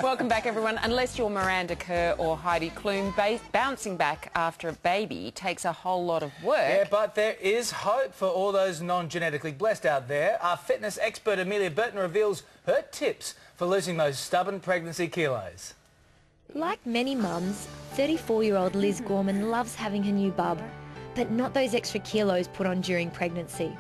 Welcome back, everyone. Unless you're Miranda Kerr or Heidi Klum, bouncing back after a baby takes a whole lot of work. Yeah, but there is hope for all those non-genetically blessed out there. Our fitness expert Amelia reveals her tips for losing those stubborn pregnancy kilos. Like many mums, 34-year-old Liz Gorman loves having her new bub, but not those extra kilos put on during pregnancy.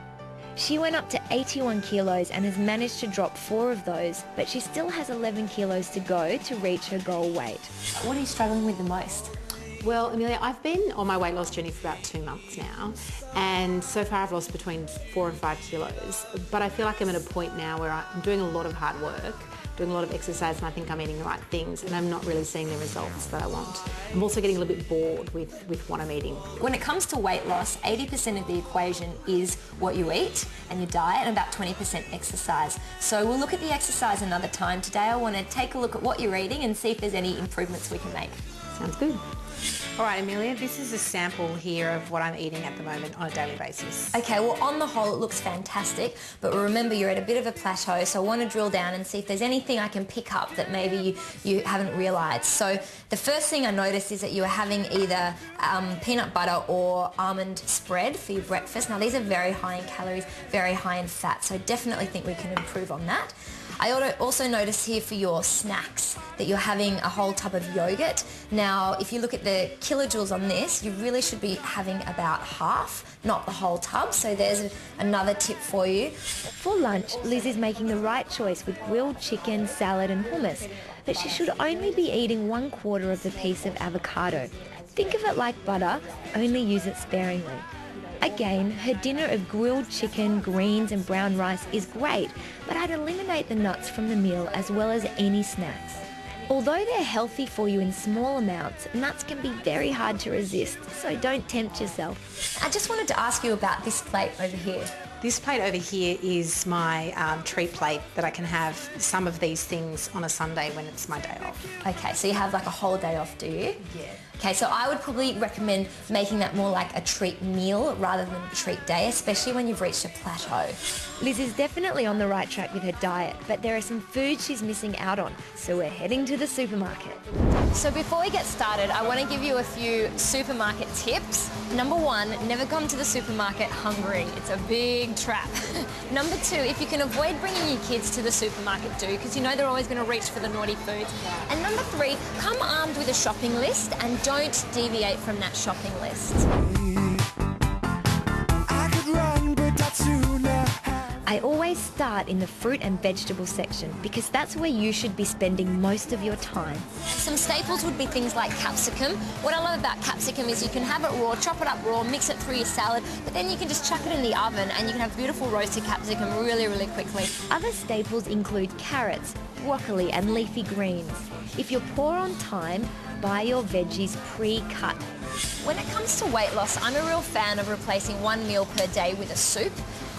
She went up to 81 kilos and has managed to drop 4 of those, but she still has 11 kilos to go to reach her goal weight. What are you struggling with the most? Well, Amelia, I've been on my weight loss journey for about 2 months now, and so far I've lost between 4 and 5 kilos, but I feel like I'm at a point now where I'm doing a lot of hard work, doing a lot of exercise, and I think I'm eating the right things, and I'm not really seeing the results that I want. I'm also getting a little bit bored with what I'm eating. When it comes to weight loss, 80% of the equation is what you eat and your diet, and about 20% exercise. So we'll look at the exercise another time. Today I want to take a look at what you're eating and see if there's any improvements we can make. Sounds good. All right, Amelia, this is a sample here of what I'm eating at the moment on a daily basis. Okay, well, on the whole, it looks fantastic, but remember, you're at a bit of a plateau, so I want to drill down and see if there's anything I can pick up that maybe you haven't realised. So the first thing I noticed is that you were having either peanut butter or almond spread for your breakfast. Now, these are very high in calories, very high in fat, so I definitely think we can improve on that. I also noticed here for your snacks that you're having a whole tub of yogurt. Now, if you look at the kilojoules on this, you really should be having about half, not the whole tub. So there's another tip for you. For lunch, Liz is making the right choice with grilled chicken, salad and hummus, but she should only be eating 1/4 of the piece of avocado. Think of it like butter, only use it sparingly. Again, her dinner of grilled chicken, greens and brown rice is great, but I'd eliminate the nuts from the meal as well as any snacks. Although they're healthy for you in small amounts, nuts can be very hard to resist, so don't tempt yourself. I just wanted to ask you about this plate over here. This plate over here is my treat plate that I can have some of these things on a Sunday when it's my day off. Okay, so you have like a whole day off, do you? Yeah. Okay, so I would probably recommend making that more like a treat meal rather than a treat day, especially when you've reached a plateau. Liz is definitely on the right track with her diet, but there are some foods she's missing out on, so we're heading to the supermarket. So before we get started, I want to give you a few supermarket tips. Number 1, never come to the supermarket hungry. It's a big trap. Number 2, if you can avoid bringing your kids to the supermarket, do, because you know they're always going to reach for the naughty foods. Yeah. And number 3, come armed with a shopping list and don't deviate from that shopping list. I always start in the fruit and vegetable section because that's where you should be spending most of your time. Some staples would be things like capsicum. What I love about capsicum is you can have it raw, chop it up raw, mix it through your salad, but then you can just chuck it in the oven and you can have beautiful roasted capsicum really, really quickly. Other staples include carrots, broccoli and leafy greens. If you're poor on time, buy your veggies pre-cut. When it comes to weight loss, I'm a real fan of replacing 1 meal per day with a soup.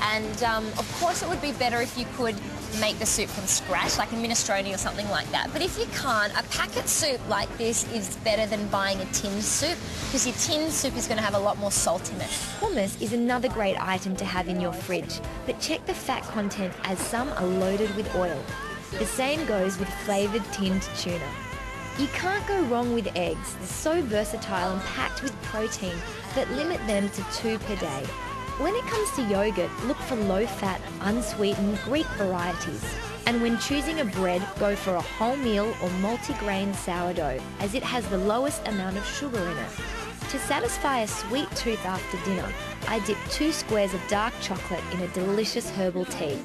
And of course it would be better if you could make the soup from scratch, like a minestrone or something like that. But if you can't, a packet soup like this is better than buying a tinned soup, because your tinned soup is going to have a lot more salt in it. Hummus is another great item to have in your fridge, but check the fat content as some are loaded with oil. The same goes with flavoured tinned tuna. You can't go wrong with eggs. They're so versatile and packed with protein, but limit them to 2 per day. When it comes to yogurt, look for low-fat, unsweetened Greek varieties. And when choosing a bread, go for a wholemeal or multigrain sourdough, as it has the lowest amount of sugar in it. To satisfy a sweet tooth after dinner, I dip 2 squares of dark chocolate in a delicious herbal tea.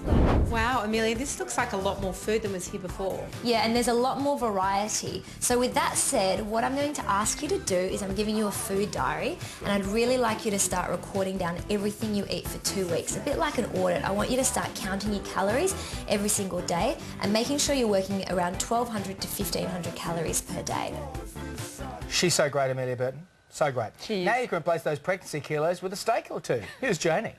Wow, Amelia, this looks like a lot more food than was here before. Yeah, and there's a lot more variety. So with that said, what I'm going to ask you to do is I'm giving you a food diary, and I'd really like you to start recording down everything you eat for 2 weeks. A bit like an audit. I want you to start counting your calories every single day and making sure you're working around 1,200 to 1,500 calories per day. She's so great, Amelia Burton. So great. She is. Now you can replace those pregnancy kilos with a steak or 2. Here's Janie.